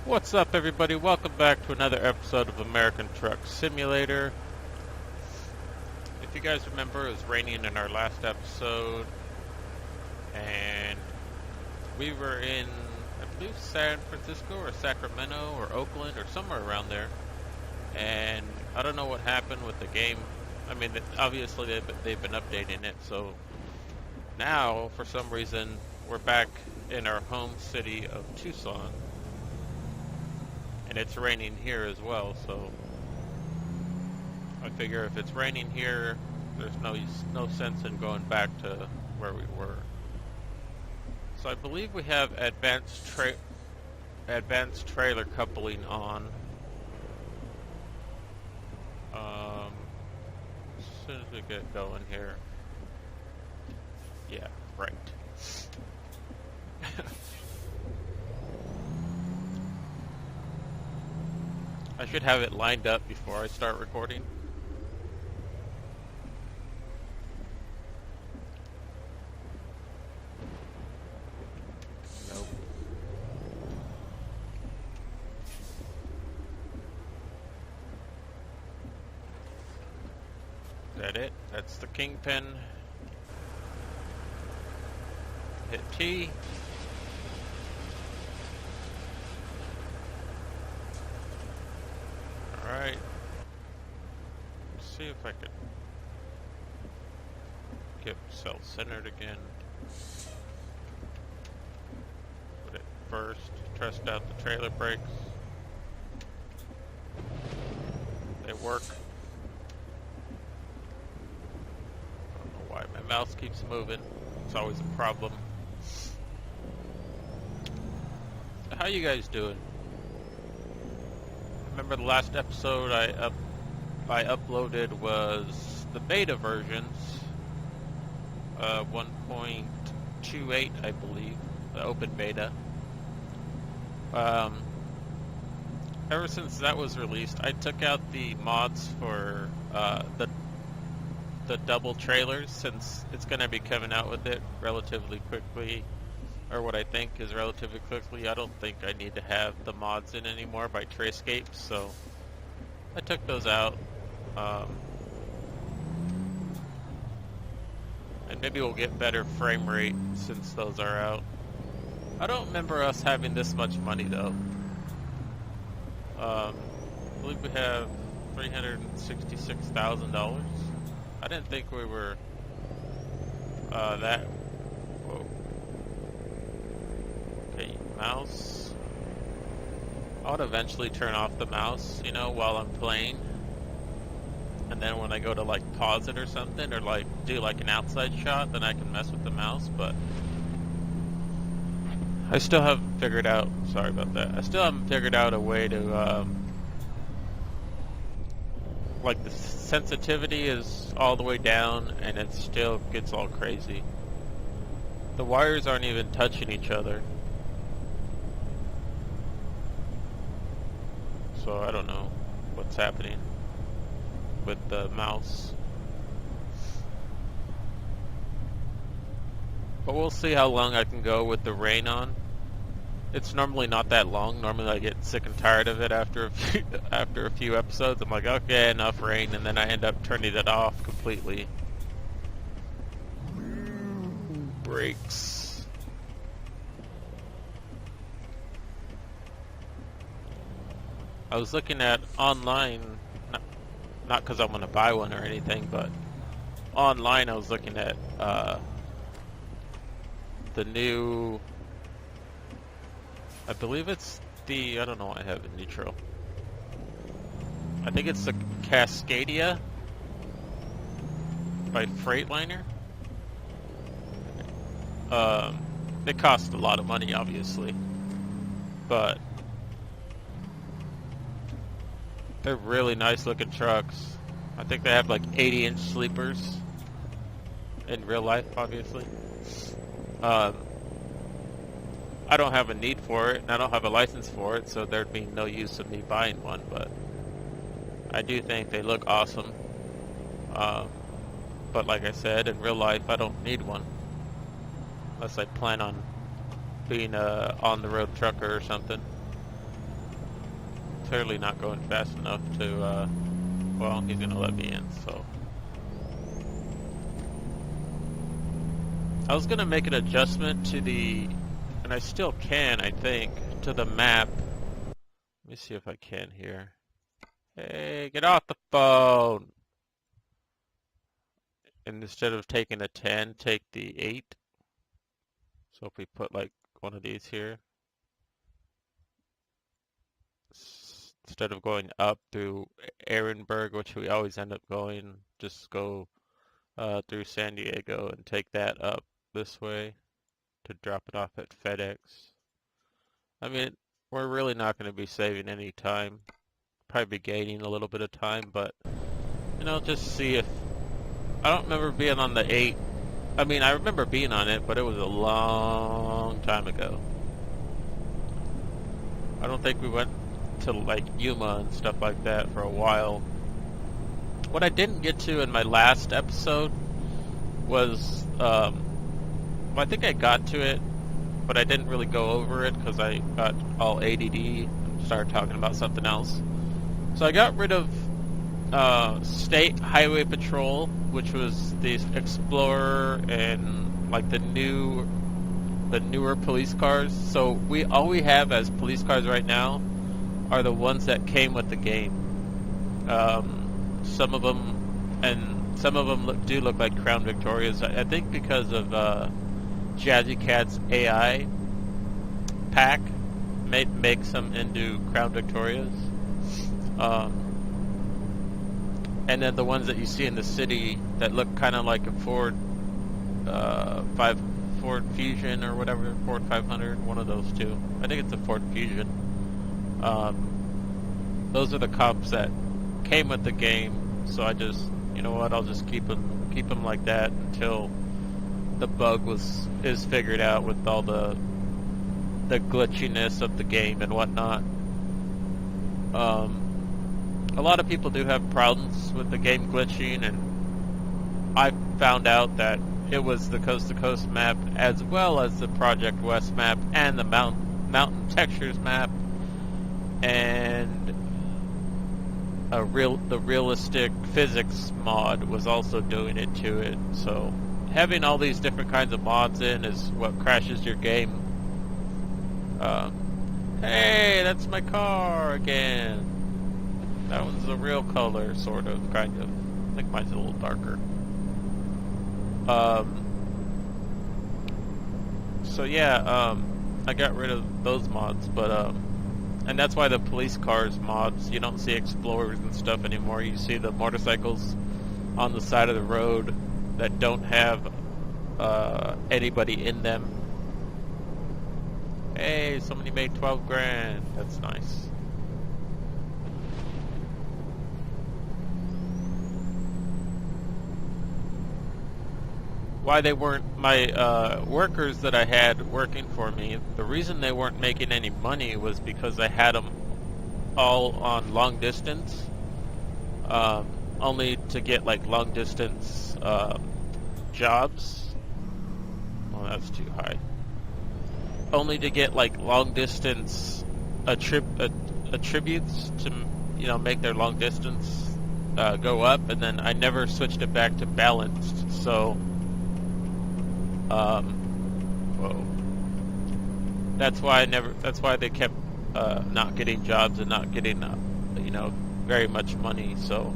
What's up, everybody? Welcome back to another episode of American Truck Simulator. If you guys remember, it was raining in our last episode, and we were in, I believe, San Francisco or Sacramento or Oakland or somewhere around there. And I don't know what happened with the game. I mean, obviously they've been updating it, so now, for some reason, we're back in our home city of Tucson. And it's raining here as well, so I figure if it's raining here, there's no sense in going back to where we were. So I believe we have advanced trailer coupling on. As soon as we get going here. Yeah, right. I should have it lined up before I start recording. Nope. Is that it? That's the kingpin. Hit T. Alright, let's see if I could get self-centered again. Put it first, test out the trailer brakes. They work. I don't know why my mouse keeps moving. It's always a problem. So how you guys doing? Remember the last episode I uploaded was the beta versions, 1.28 I believe, the open beta. Ever since that was released, I took out the mods for the double trailers, since it's going to be coming out with it relatively quickly. Or what I think is relatively quickly. I don't think I need to have the mods in anymore by Trayscape, so I took those out. And maybe we'll get better frame rate since those are out. I don't remember us having this much money though. I believe we have $366,000. I didn't think we were that. Whoa. Okay, mouse. I would eventually turn off the mouse, you know, while I'm playing. And then when I go to like pause it or something, or like do like an outside shot, then I can mess with the mouse, but I still haven't figured out, sorry about that, I still haven't figured out a way to, like the sensitivity is all the way down and it still gets all crazy. The wires aren't even touching each other. So I don't know what's happening with the mouse. But we'll see how long I can go with the rain on. It's normally not that long. Normally I get sick and tired of it after a few episodes. I'm like, okay, enough rain, and then I end up turning it off completely. Brakes. I was looking at online, not because I'm going to buy one or anything, but online I was looking at the new, I believe it's the, I don't know what I have in neutral. I think it's the Cascadia by Freightliner. It costs a lot of money, obviously, but they're really nice looking trucks. I think they have like 80-inch sleepers in real life, obviously. I don't have a need for it, and I don't have a license for it, so there'd be no use of me buying one, but I do think they look awesome. But like I said, in real life, I don't need one. Unless I plan on being a on-the-road trucker or something. clearly not going fast enough to, well, he's gonna let me in, so. I was gonna make an adjustment to the, and I still can, I think, to the map. Let me see if I can here. Hey, get off the phone! And instead of taking a 10, take the 8. So if we put like one of these here, instead of going up through Ehrenberg, which we always end up going, just go through San Diego and take that up this way to drop it off at FedEx. I mean, we're really not going to be saving any time. Probably be gaining a little bit of time, but, you know, just see if... I don't remember being on the 8. I mean, I remember being on it, but it was a long time ago. I don't think we went to, like, Yuma and stuff like that for a while. What I didn't get to in my last episode was, well, I think I got to it, but I didn't really go over it because I got all ADD and started talking about something else. So I got rid of State Highway Patrol, which was the Explorer and like the newer police cars. So all we have as police cars right now are the ones that came with the game. Some of them do look like Crown Victorias. I think because of Jazzy Cat's AI pack makes them into Crown Victorias. And then the ones that you see in the city that look kind of like a Ford Fusion or whatever, Ford 500, one of those two. I think it's a Ford Fusion. Those are the cops that came with the game. So I just, you know what? I'll just keep them like that until the bug is figured out with all the glitchiness of the game and whatnot. A lot of people do have problems with the game glitching, and I found out that it was the Coast to Coast map as well as the Project West map and the Mountain Textures map and the Realistic Physics mod was also doing it to it. So having all these different kinds of mods in is what crashes your game. Hey, that's my car again. That one's a real color, sort of, kind of. I think mine's a little darker. So yeah, I got rid of those mods, but and that's why the police cars mods, you don't see Explorers and stuff anymore. You see the motorcycles on the side of the road that don't have anybody in them. Hey, somebody made 12 grand. That's nice. Why they weren't, my workers that I had working for me, the reason they weren't making any money was because I had them all on long distance, only to get like long distance jobs. Well, that's too high. Only to get like long distance attributes to, you know, make their long distance go up, and then I never switched it back to balanced. So whoa. That's why they kept not getting jobs and not getting you know, very much money. So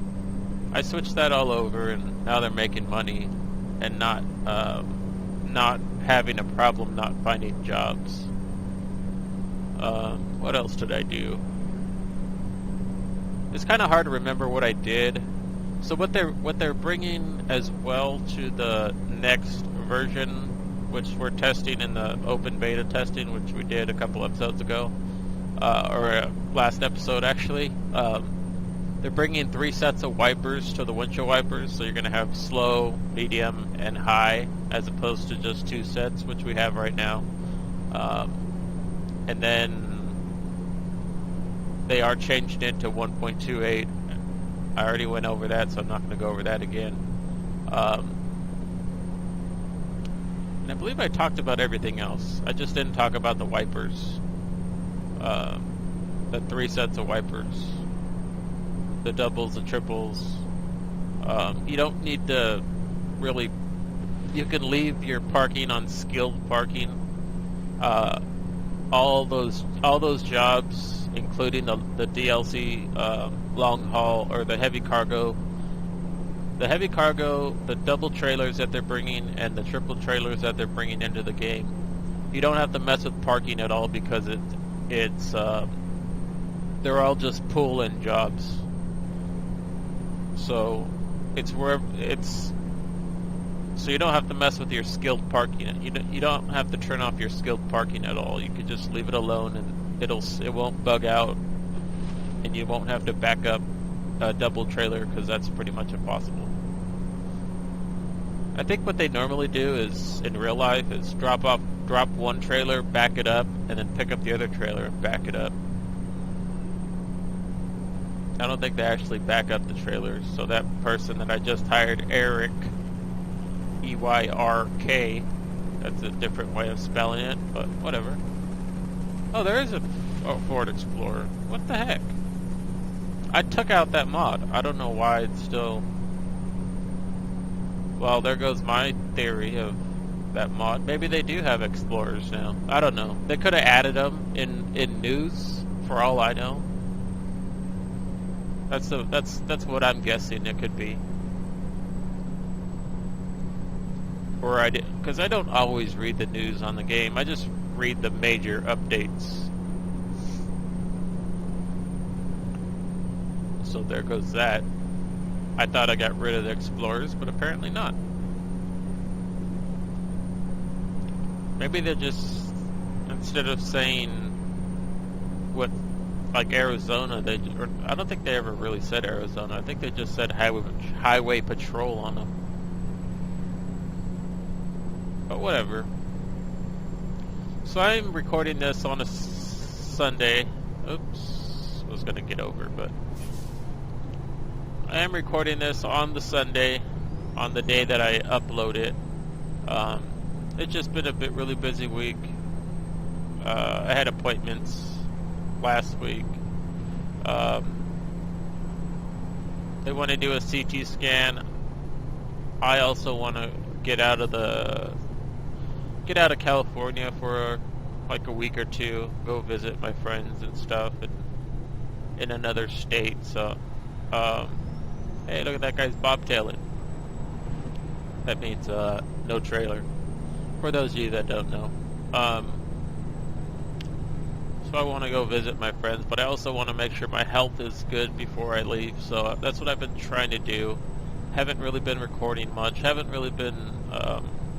I switched that all over, and now they're making money and not having a problem not finding jobs. What else did I do? It's kind of hard to remember what I did. So what they're bringing as well to the next version, which we're testing in the open beta testing, which we did a couple episodes ago, or last episode actually. They're bringing 3 sets of wipers to the windshield wipers, so you're going to have slow, medium, and high, as opposed to just 2 sets, which we have right now. And then they are changing it to 1.28. I already went over that, so I'm not going to go over that again. And I believe I talked about everything else. I just didn't talk about the wipers. the 3 sets of wipers, the doubles, the triples. You don't need to really. You can leave your parking on skilled parking. All those jobs, including the DLC long haul or the heavy cargo. The heavy cargo, the double trailers that they're bringing, and the triple trailers that they're bringing into the game, you don't have to mess with parking at all because it's they're all just pull-in jobs. So so you don't have to mess with your skilled parking. You don't have to turn off your skilled parking at all. You could just leave it alone, and it won't bug out, and you won't have to back up a double trailer because that's pretty much impossible. I think what they normally do is, in real life, is drop one trailer, back it up, and then pick up the other trailer and back it up. I don't think they actually back up the trailers. So that person that I just hired, Eric, EYRK, that's a different way of spelling it, but whatever. Oh, there is a Ford Explorer. What the heck? I took out that mod. I don't know why it's still... Well, there goes my theory of that mod. Maybe they do have Explorers now. I don't know. They could have added them in news, for all I know. That's what I'm guessing it could be. Or because I don't always read the news on the game. I just read the major updates. So there goes that. I thought I got rid of the Explorers, but apparently not. Maybe they're just, instead of saying what, like Arizona, I don't think they ever really said Arizona. I think they just said highway patrol on them. But whatever. So I'm recording this on a Sunday. Oops, I was gonna get over, but I am recording this on the Sunday, on the day that I upload it. It's just been a really busy week. I had appointments last week. They want to do a CT scan. I also want to get out of California for like a week or two, go visit my friends and stuff in another state. So, hey, look at that guy's bobtailing. That means no trailer. For those of you that don't know. So I want to go visit my friends, but I also want to make sure my health is good before I leave. So that's what I've been trying to do. Haven't really been recording much. Haven't really been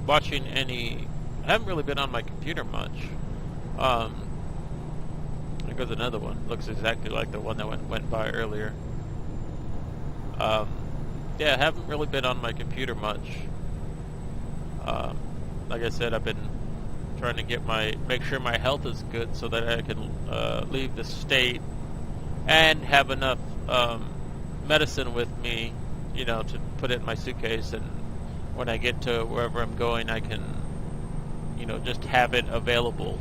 watching any. Haven't really been on my computer much. There goes another one. Looks exactly like the one that went by earlier. Yeah, haven't really been on my computer much. Like I said, I've been trying to make sure my health is good so that I can leave the state and have enough medicine with me, to put it in my suitcase, and when I get to wherever I'm going, I can, just have it available,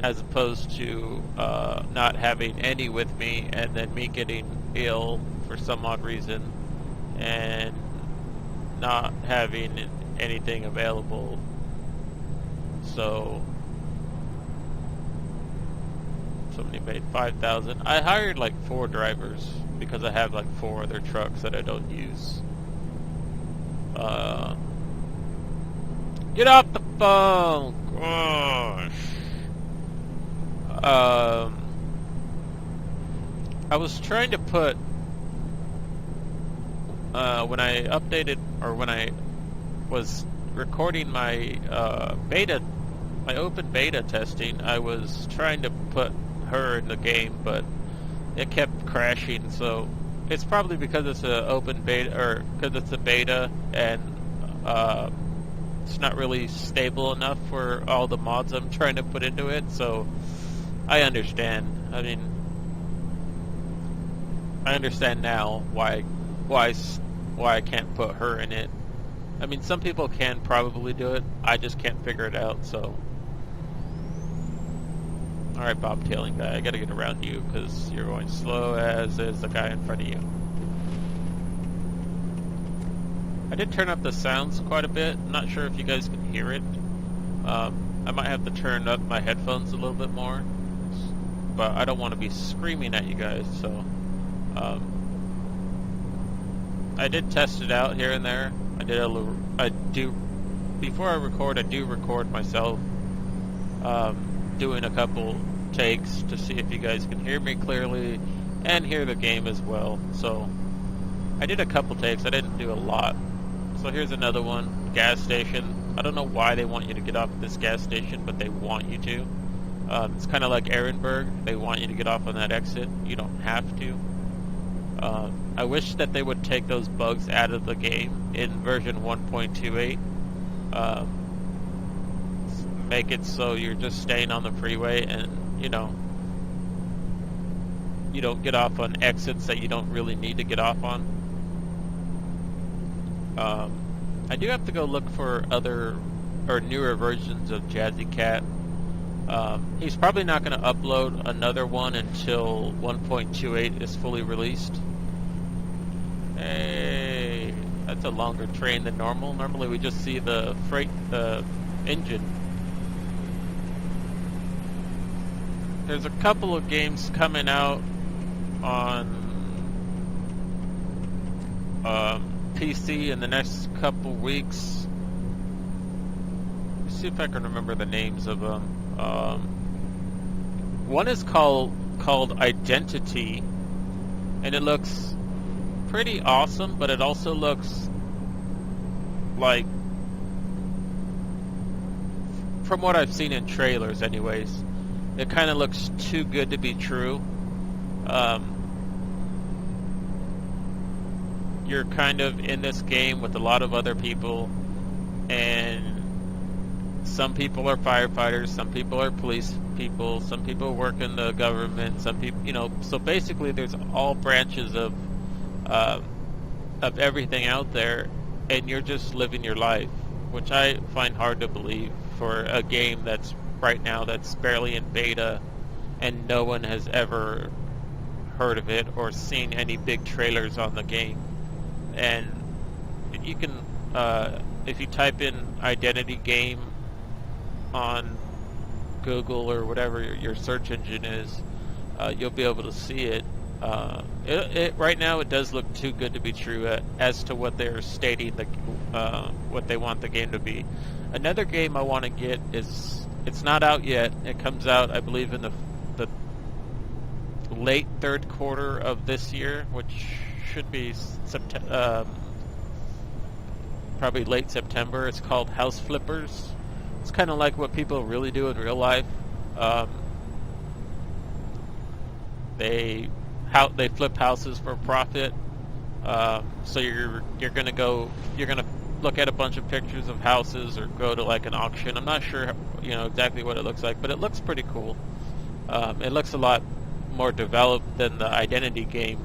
as opposed to not having any with me and then me getting ill for some odd reason and not having anything available. So somebody made $5,000. I hired like 4 drivers because I have like 4 other trucks that I don't use. Get off the phone! Gosh. I was trying to put when I updated, or when I was recording my my open beta testing, I was trying to put her in the game, but it kept crashing. So it's probably because it's an open beta, or because it's a beta, and it's not really stable enough for all the mods I'm trying to put into it. So I understand. I mean, I understand now why I can't put her in it. I mean, some people can probably do it. I just can't figure it out. So Alright, bobtailing guy, I gotta get around you because you're going slow as is the guy in front of you. I did turn up the sounds quite a bit. I'm not sure if you guys can hear it. I might have to turn up my headphones a little bit more, but I don't want to be screaming at you guys, so I did test it out here and there. Before I do record myself doing a couple takes to see if you guys can hear me clearly and hear the game as well. So I did a couple takes, I didn't do a lot. So here's another one, gas station. I don't know why they want you to get off at this gas station, but they want you to. It's kind of like Ehrenberg. They want you to get off on that exit. You don't have to. I wish that they would take those bugs out of the game in version 1.28. Make it so you're just staying on the freeway and, you don't get off on exits that you don't really need to get off on. I do have to go look for other or newer versions of Jazzy Cat. He's probably not going to upload another one until 1.28 is fully released. Hey, that's a longer train than normal. Normally we just see the engine. There's a couple of games coming out on PC in the next couple weeks. Let's see if I can remember the names of them. One is called Identity, and it looks pretty awesome, but it also looks like, from what I've seen in trailers anyways, it kind of looks too good to be true. You're kind of in this game with a lot of other people, and some people are firefighters, some people are police people, some people work in the government, some people, so basically there's all branches of everything out there, and you're just living your life, which I find hard to believe for a game that's right now that's barely in beta, and no one has ever heard of it or seen any big trailers on the game. And you can, if you type in Identity game on Google or whatever your search engine is, you'll be able to see it. Right now it does look too good to be true as to what they're stating, what they want the game to be. Another game I want to get is, it's not out yet. It comes out, I believe, in the late third quarter of this year, which should be probably late September. It's called House Flippers. It's kind of like what people really do in real life. They flip houses for profit. So you're gonna look at a bunch of pictures of houses or go to like an auction. I'm not sure exactly what it looks like, but it looks pretty cool. It looks a lot more developed than the Identity game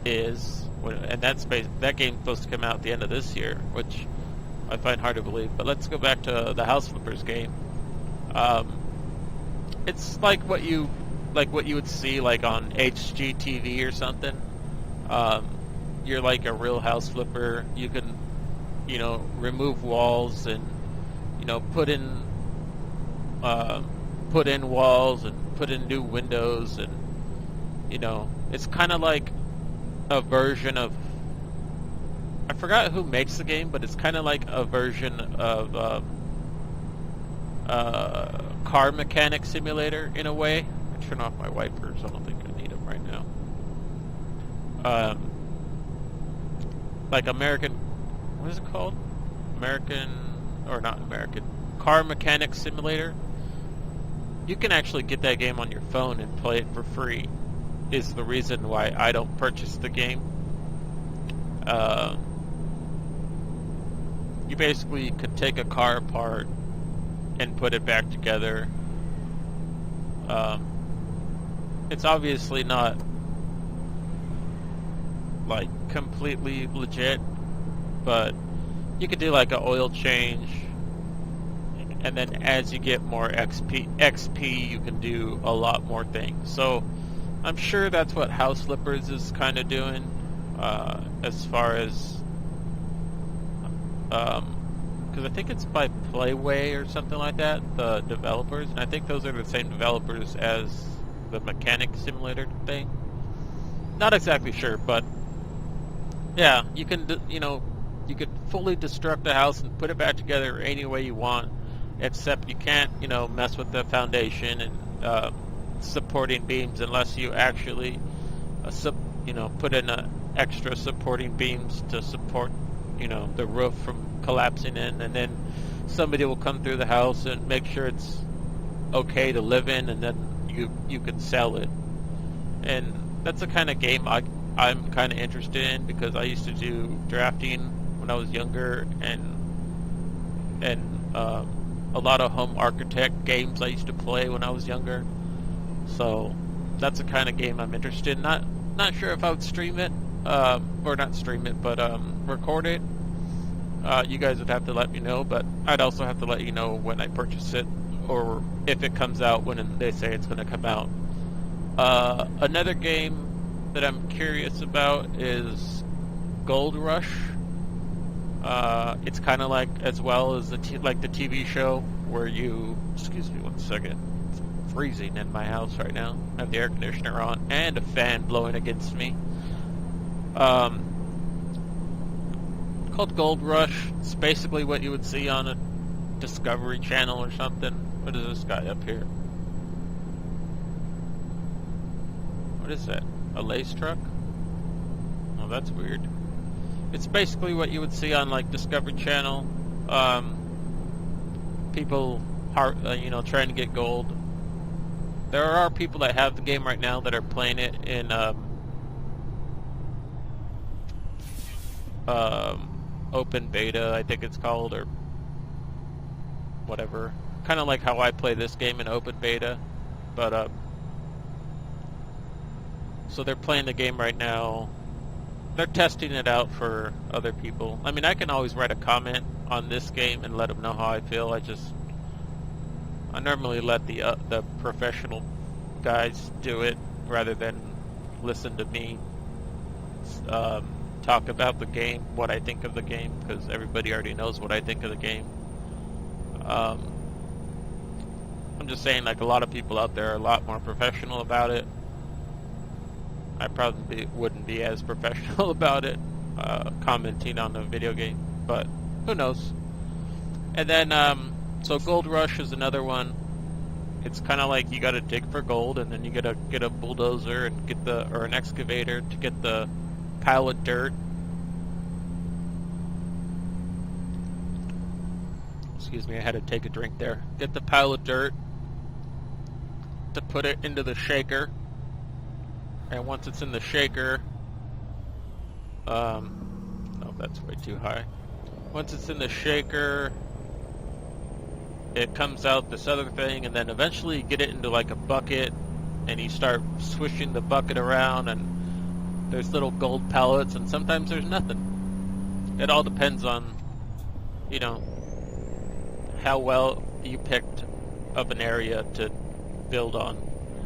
is, and that game's supposed to come out at the end of this year, which I find hard to believe. But let's go back to the House Flippers game. It's like what you would see like on HGTV or something. You're like a real house flipper. You can remove walls and put in walls and put in new windows, and it's kind of like a version of, I forgot who makes the game, but it's kind of like a version of car mechanic simulator in a way. I turn off my wipers. I don't think I need them right now. Like American, what is it called? Car mechanic simulator. You can actually get that game on your phone and play it for free. Is the reason why I don't purchase the game. You basically could take a car apart and put it back together. It's obviously not like completely legit, but you could do like an oil change and then as you get more XP, you can do a lot more things. So I'm sure that's what House Flippers is kind of doing, as far as, because I think it's by Playway or something like that, the developers, and I think those are the same developers as the mechanic simulator thing. Not exactly sure, but yeah, you can, you could fully destruct the house and put it back together any way you want, except you can't, mess with the foundation and supporting beams unless you actually, put in extra supporting beams to support, the roof from collapsing in, and then somebody will come through the house and make sure it's okay to live in, and then you can sell it. And that's the kind of game I'm kind of interested in, because I used to do drafting when I was younger, and a lot of home architect games I used to play when I was younger. So that's the kind of game I'm interested in. Not sure if I would stream it, or not stream it, but record it. You guys would have to let me know, but I'd also have to let you know when I purchase it, or if it comes out when they say it's going to come out. Another game that I'm curious about is Gold Rush. It's kind of like, as well as like the TV show where you, excuse me one second, it's freezing in my house right now. I have the air conditioner on and a fan blowing against me. Called Gold Rush. It's basically what you would see on a Discovery Channel or something. What is this guy up here? What is that? A lace truck? Oh, that's weird. It's basically what you would see on like Discovery Channel. People, trying to get gold. There are people that have the game right now that are playing it in open beta, I think it's called, or whatever. Kind of like how I play this game in open beta, but so they're playing the game right now. They're testing it out for other people. I mean, I can always write a comment on this game and let them know how I feel. I normally let the professional guys do it rather than listen to me talk about the game, what I think of the game, because everybody already knows what I think of the game. I'm just saying, like, a lot of people out there are a lot more professional about it. I probably wouldn't be as professional about it, commenting on a video game, but who knows. And then, so Gold Rush is another one. It's kind of like you got to dig for gold, and then you got to get a bulldozer and or an excavator to get the pile of dirt. Excuse me, I had to take a drink there. Get the pile of dirt to put it into the shaker. And once it's in the shaker, oh, that's way too high. Once it's in the shaker, it comes out this other thing, and then eventually you get it into like a bucket, and you start swishing the bucket around, and there's little gold pellets, and sometimes there's nothing. It all depends on, how well you picked of an area to build on.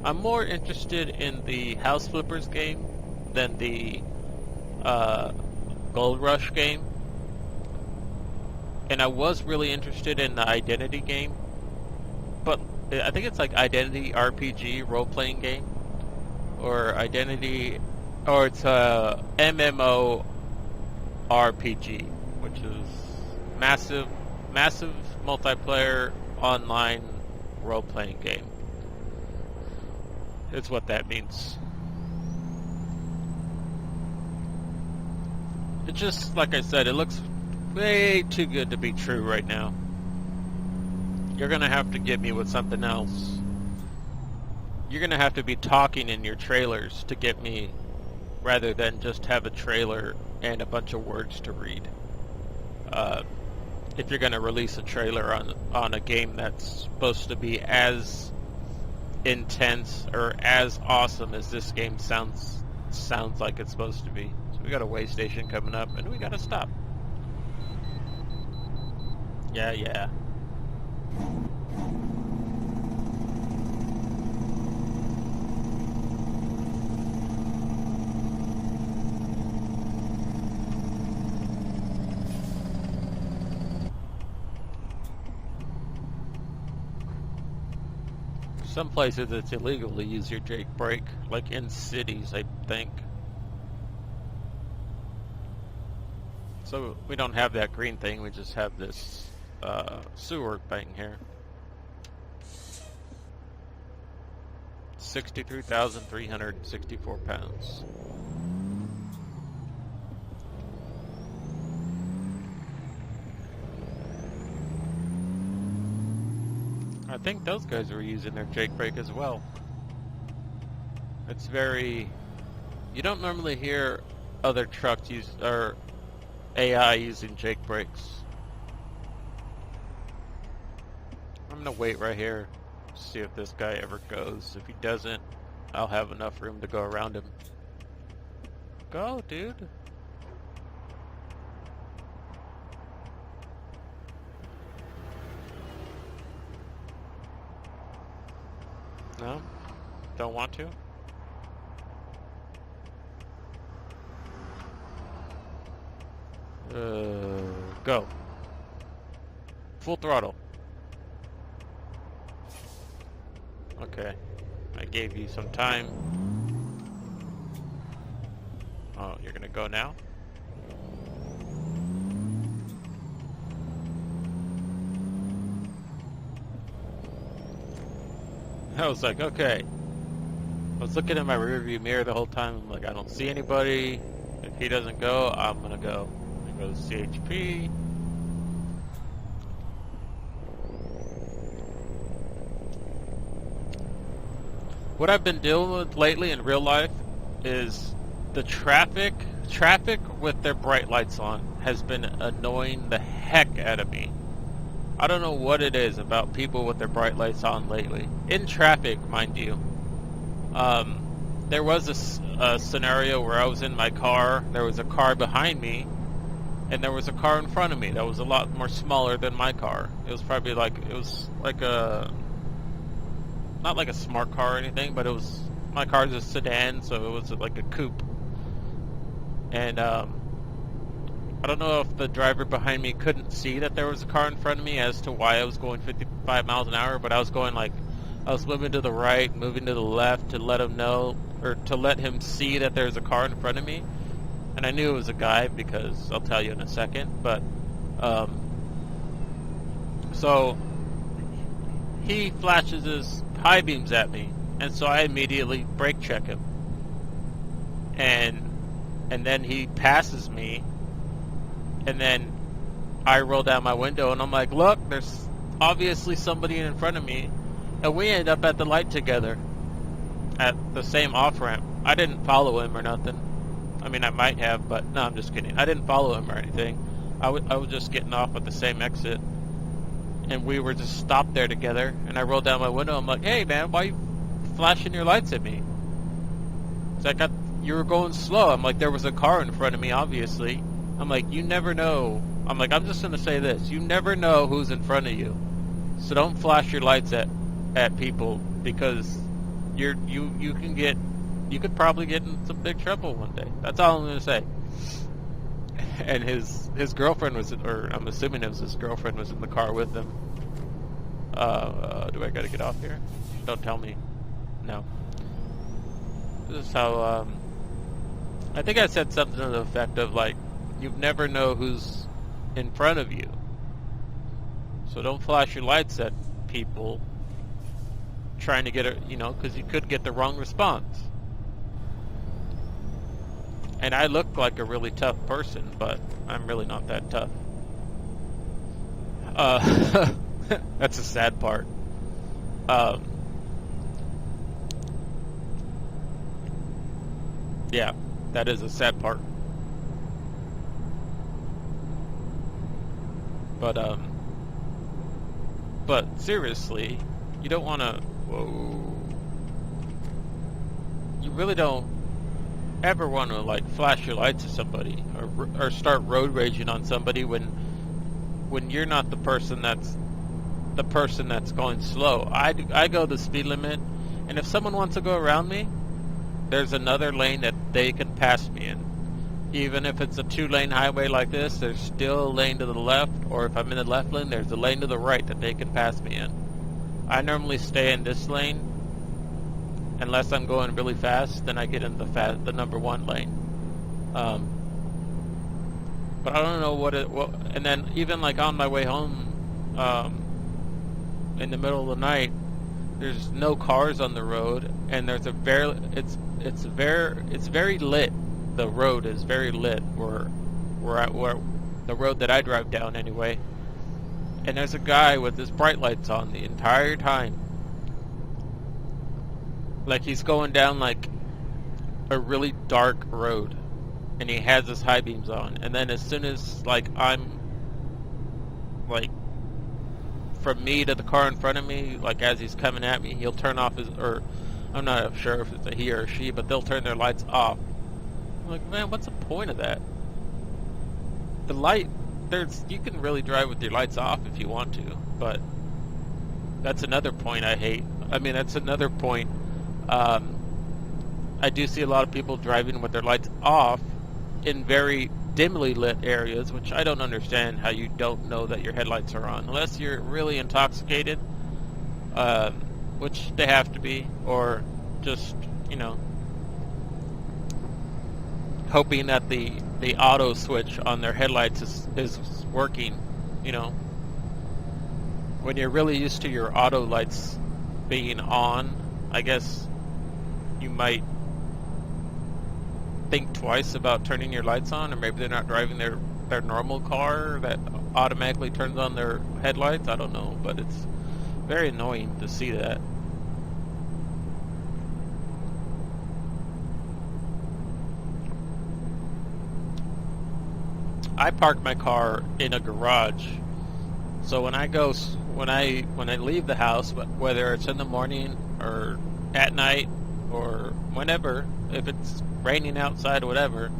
I'm more interested in the House Flippers game than the Gold Rush game. And I was really interested in the Identity game. But I think it's like Identity RPG role-playing game. Or Identity... Or it's a MMO RPG, which is massive multiplayer online role-playing game. Is what that means. It just, like I said, it looks way too good to be true right now. You're gonna have to get me with something else. You're gonna have to be talking in your trailers to get me, rather than just have a trailer and a bunch of words to read. If you're gonna release a trailer on a game that's supposed to be as intense or as awesome as this game sounds like it's supposed to be. So we got a way station coming up, and we gotta stop. Yeah. Some places it's illegal to use your Jake brake, like in cities, I think. So we don't have that green thing, we just have this sewer thing here. 63,364 pounds. I think those guys were using their Jake brake as well. It's very... You don't normally hear other trucks use, or AI using Jake brakes. I'm gonna wait right here, see if this guy ever goes. If he doesn't, I'll have enough room to go around him. Go, dude. No? Don't want to? Go. Full throttle. Okay. I gave you some time. Oh, you're gonna go now? I was like, okay. I was looking in my rearview mirror the whole time. I'm like, I don't see anybody. If he doesn't go, I'm gonna go. I go to CHP. What I've been dealing with lately in real life is the traffic with their bright lights on has been annoying the heck out of me. I don't know what it is about people with their bright lights on lately. In traffic, mind you. There was a scenario where I was in my car, there was a car behind me, and there was a car in front of me that was a lot more smaller than my car. It was probably like, a, not like a smart car or anything, but it was, my car's a sedan, so it was like a coupe. And, I don't know if the driver behind me couldn't see that there was a car in front of me as to why I was going 55 miles an hour, but I was going like, I was moving to the right, moving to the left to let him know, or to let him see that there's a car in front of me. And I knew it was a guy because I'll tell you in a second, but, so he flashes his high beams at me, and so I immediately brake check him. And then he passes me, and then I roll down my window and I'm like, look, there's obviously somebody in front of me. And we end up at the light together at the same off-ramp. I didn't follow him or nothing. I mean, I might have, but no, I'm just kidding. I didn't follow him or anything. I was just getting off at the same exit. And we were just stopped there together. And I rolled down my window. I'm like, hey, man, why are you flashing your lights at me? It's like, you were going slow. I'm like, there was a car in front of me, obviously. I'm like, you never know. I'm like, I'm just going to say this. You never know who's in front of you. So don't flash your lights at people, because you could probably get in some big trouble one day. That's all I'm going to say. And his girlfriend was, or I'm assuming it was his girlfriend, was in the car with him. Do I got to get off here? Don't tell me. No. This is how, I think I said something to the effect of like, you never know who's in front of you. So don't flash your lights at people trying to get a, because you could get the wrong response. And I look like a really tough person, but I'm really not that tough. That's a sad part. Yeah, that is a sad part. But seriously, you don't want to, you really don't ever want to like flash your lights at somebody or start road raging on somebody when you're not the person that's the person that's going slow. I go the speed limit, and if someone wants to go around me, there's another lane that they can pass me in. Even if it's a 2-lane highway like this, there's still a lane to the left, or if I'm in the left lane, there's a lane to the right that they can pass me in. I normally stay in this lane, unless I'm going really fast, then I get in the number 1 lane. But I don't know and then even like on my way home, in the middle of the night, there's no cars on the road, and there's it's very lit. The road is very lit where the road that I drive down anyway. And there's a guy with his bright lights on the entire time. Like he's going down like a really dark road, and he has his high beams on. And then as soon as like I'm like from me to the car in front of me, like as he's coming at me, he'll turn off or I'm not sure if it's a he or a she, but they'll turn their lights off. I'm like, man, what's the point of that? The light, you can really drive with your lights off if you want to, but that's another point I hate. I mean, that's another point. I do see a lot of people driving with their lights off in very dimly lit areas, which I don't understand how you don't know that your headlights are on, unless you're really intoxicated, which they have to be, or just, you know, hoping that the auto switch on their headlights is working, you know. When you're really used to your auto lights being on, I guess you might think twice about turning your lights on, or maybe they're not driving their normal car that automatically turns on their headlights. I don't know, but it's very annoying to see that. I park my car in a garage, so when I leave the house, whether it's in the morning or at night or whenever, if it's raining outside or whatever,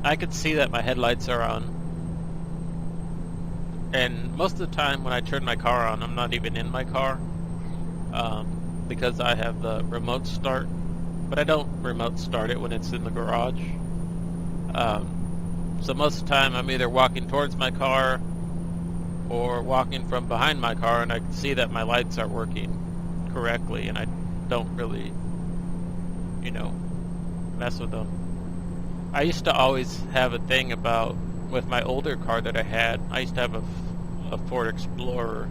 I could see that my headlights are on. And most of the time when I turn my car on, I'm not even in my car, because I have the remote start, but I don't remote start it when it's in the garage. So most of the time I'm either walking towards my car or walking from behind my car, and I can see that my lights are working correctly, and I don't really, you know, mess with them. I used to always have a thing about, with my older car that I had, I used to have a Ford Explorer.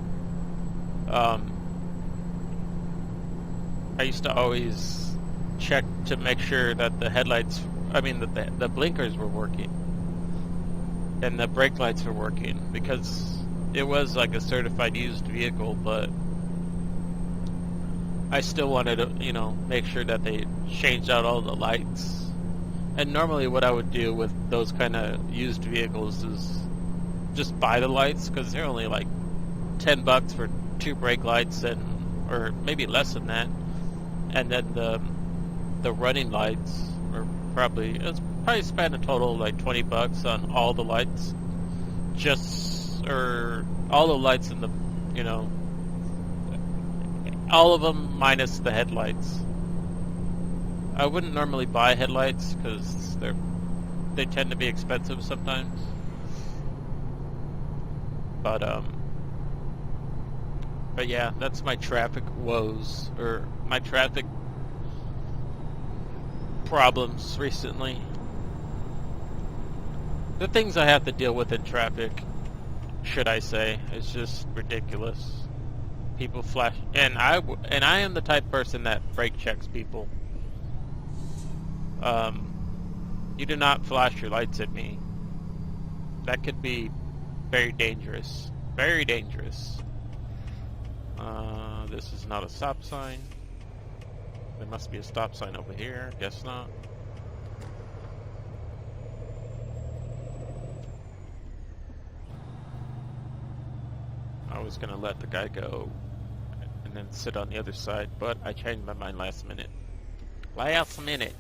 I used to always check to make sure that the headlights, that the blinkers were working and the brake lights were working, because it was like a certified used vehicle, but I still wanted to, you know, make sure that they changed out all the lights. And normally what I would do with those kind of used vehicles is just buy the lights, because they're only like $10 for 2 brake lights, or maybe less than that. And then the running lights are probably spend a total of like $20 on all the lights, or all the lights in the, you know, all of them minus the headlights. I wouldn't normally buy headlights because they tend to be expensive sometimes. But yeah, that's my traffic woes, or my traffic problems recently. The things I have to deal with in traffic, should I say, is just ridiculous. People flash, and I am the type of person that brake checks people. You do not flash your lights at me. That could be very dangerous. Very dangerous. This is not a stop sign. There must be a stop sign over here. Guess not. I was gonna let the guy go and then sit on the other side, but I changed my mind last minute. Last minute.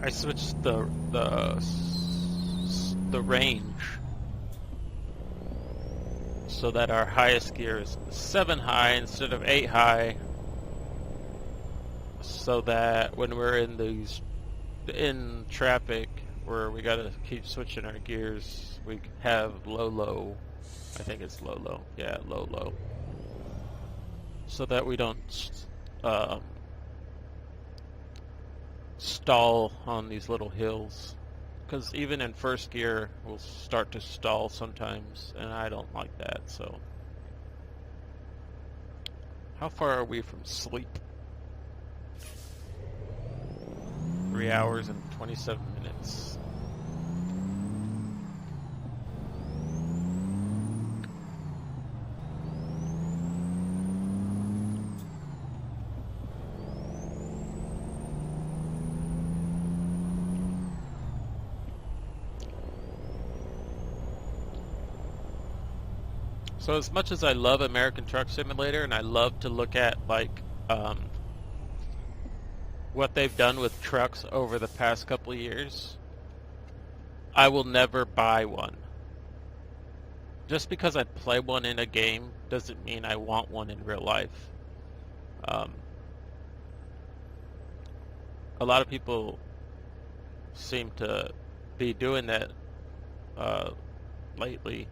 I switched the range so that our highest gear is 7 high instead of 8 high, so that when we're in traffic where we gotta keep switching our gears, we have low. I think it's low. Yeah, low. So that we don't stall on these little hills. Because even in first gear, we'll start to stall sometimes, and I don't like that, so. How far are we from sleep? 3 hours and 27 minutes. So as much as I love American Truck Simulator, and I love to look at like what they've done with trucks over the past couple of years, I will never buy one. Just because I play one in a game doesn't mean I want one in real life. A lot of people seem to be doing that lately.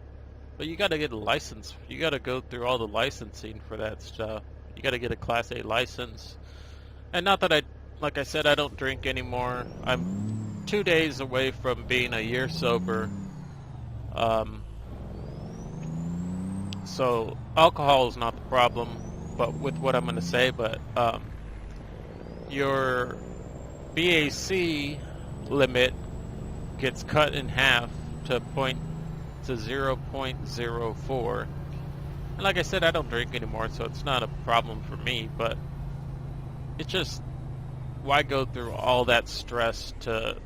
But you gotta get a license. You gotta go through all the licensing for that stuff. You gotta get a Class A license. And not that like I said, I don't drink anymore. I'm 2 days away from being a year sober. So alcohol is not the problem, but with what I'm gonna say, but your BAC limit gets cut in half to 0.04. And like I said, I don't drink anymore, so it's not a problem for me, but it's just, why go through all that stress to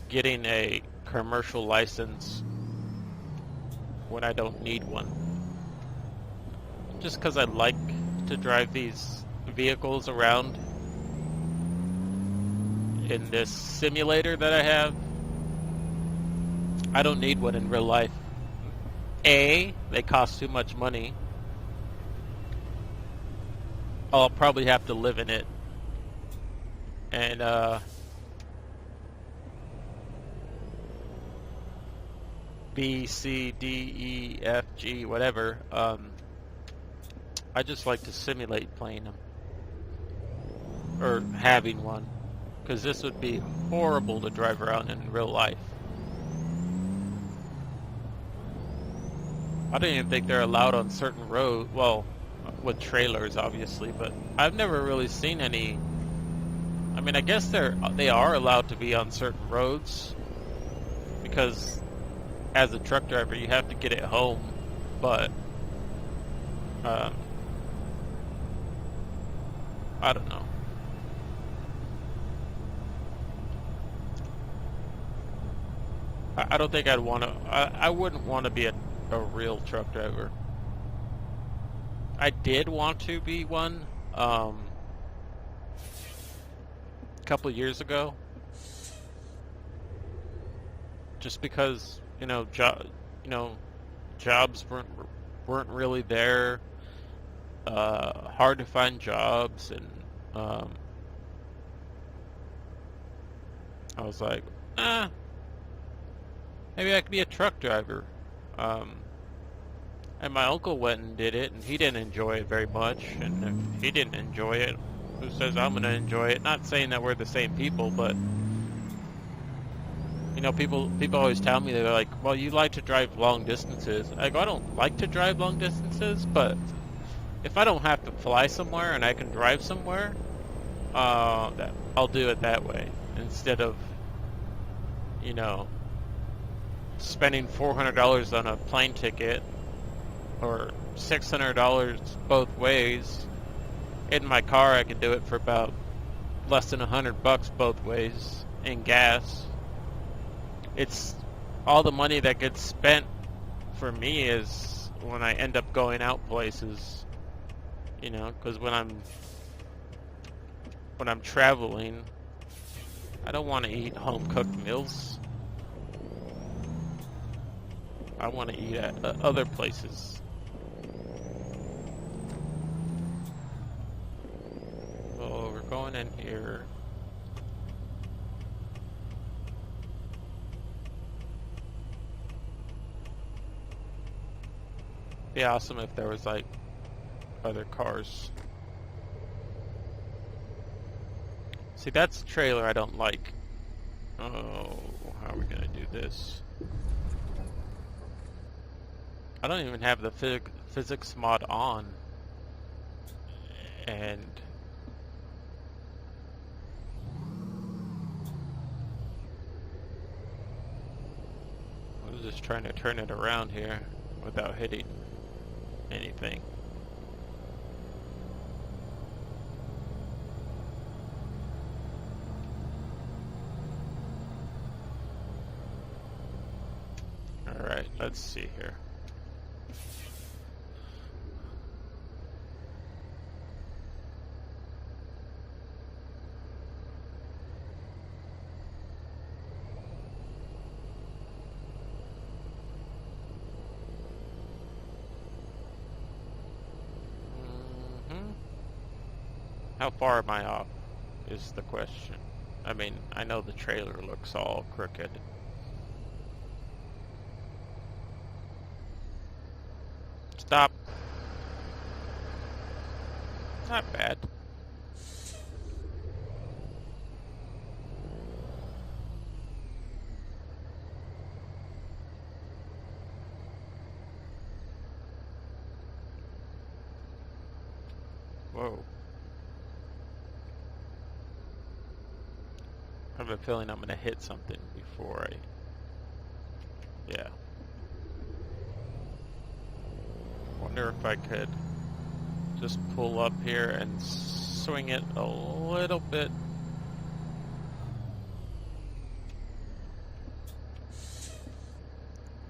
getting a commercial license when I don't need one? Just because I like to drive these vehicles around in this simulator that I have, I don't need one in real life. A, they cost too much money. I'll probably have to live in it. And B, C, D, E, F, G, whatever. I just like to simulate playing them. Or having one. Because this would be horrible to drive around in real life. I don't even think they're allowed on certain roads. Well, with trailers, obviously, but I've never really seen any. I mean, I guess they are allowed to be on certain roads because as a truck driver, you have to get it home. But I don't know. I don't think I'd want to. I wouldn't want to be a real truck driver. I did want to be one a couple years ago, just because jobs weren't really there. Hard to find jobs, and I was like, maybe I could be a truck driver. And my uncle went and did it, and he didn't enjoy it very much. And if he didn't enjoy it, who says I'm going to enjoy it? Not saying that we're the same people, but people always tell me, they're like, well, you like to drive long distances. I go, I don't like to drive long distances, but if I don't have to fly somewhere and I can drive somewhere, I'll do it that way instead of, spending $400 on a plane ticket or $600 both ways. In my car, I could do it for about less than $100 both ways in gas. It's all the money that gets spent for me is when I end up going out places, because when I'm traveling, I don't want to eat home-cooked meals. I want to eat at other places. So we're going in here. Be awesome if there was like other cars. See, that's a trailer I don't like. Oh, how are we gonna do this? I don't even have the physics mod on. And I'm just trying to turn it around here without hitting anything. Alright, let's see here. How far am I off is the question. I mean, I know the trailer looks all crooked. Stop. Not bad. Whoa. I have a feeling I'm gonna hit something before I... Yeah. Wonder if I could just pull up here and swing it a little bit.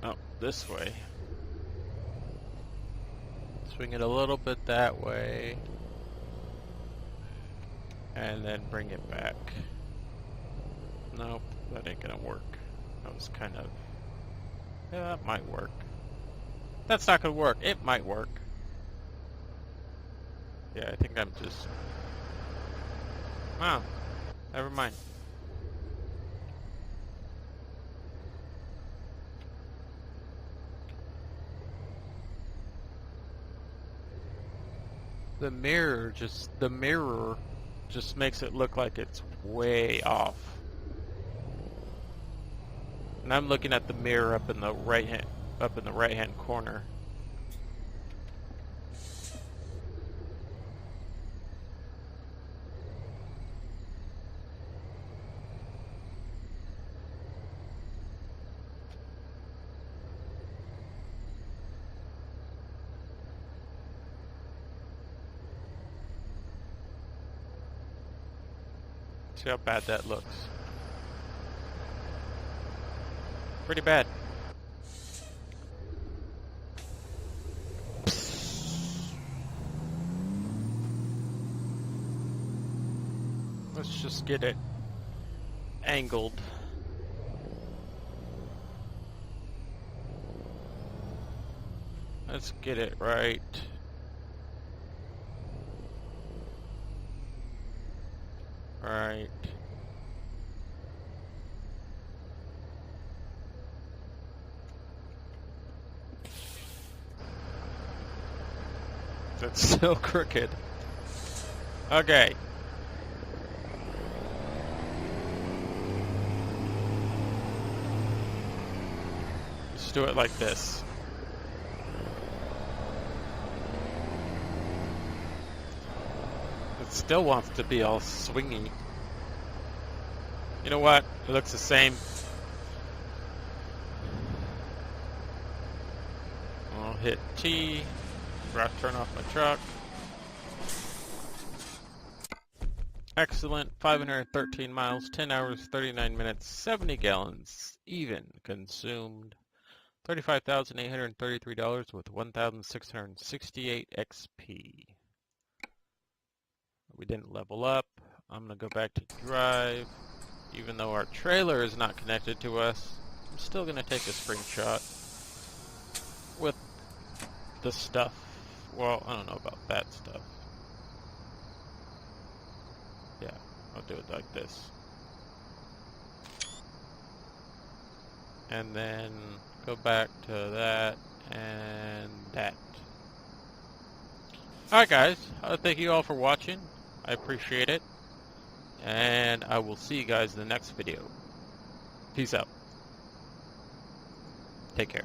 Oh, this way. Swing it a little bit that way. And then bring it back. Nope, that ain't gonna work. That was kind of... Yeah, that might work. That's not gonna work. It might work. Yeah, I think I'm just... Wow. Never mind. The mirror just makes it look like it's way off. And I'm looking at the mirror up in the right hand corner. See how bad that looks. Pretty bad. Let's just get it angled. Let's get it right. Right. That's still crooked. Okay. Let's do it like this. It still wants to be all swingy. You know what? It looks the same. I'll hit T. Turn off my truck. Excellent. 513 miles, 10 hours, 39 minutes, 70 gallons even consumed. $35,833 with 1,668 XP. We didn't level up. I'm going to go back to drive. even though our trailer is not connected to us, I'm still going to take a screenshot with the stuff. Well, I don't know about that stuff. Yeah, I'll do it like this. And then go back to that and that. Alright guys, thank you all for watching. I appreciate it. And I will see you guys in the next video. Peace out. Take care.